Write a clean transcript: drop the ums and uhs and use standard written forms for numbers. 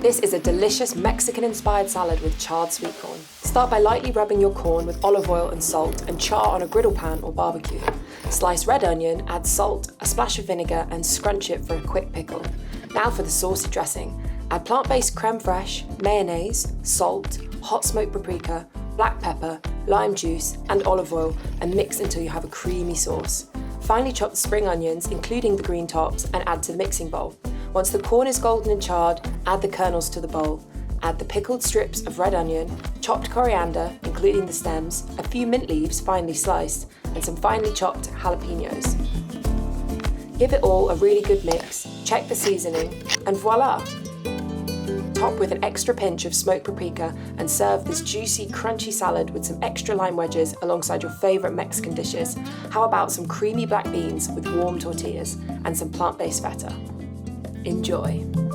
This is a delicious Mexican-inspired salad with charred sweet corn. Start by lightly rubbing your corn with olive oil and salt and char on a griddle pan or barbecue. Slice red onion, add salt, a splash of vinegar and scrunch it for a quick pickle. Now for the saucy dressing. Add plant-based crème fraîche, mayonnaise, salt, hot smoked paprika, black pepper, lime juice and olive oil and mix until you have a creamy sauce. Finally chop the spring onions, including the green tops, and add to the mixing bowl. Once the corn is golden and charred, add the kernels to the bowl. Add the pickled strips of red onion, chopped coriander, including the stems, a few mint leaves finely sliced, and some finely chopped jalapeños. Give it all a really good mix, check the seasoning, and voila! Top with an extra pinch of smoked paprika and serve this juicy, crunchy salad with some extra lime wedges alongside your favourite Mexican dishes. How about some creamy black beans with warm tortillas and some plant-based feta? Enjoy!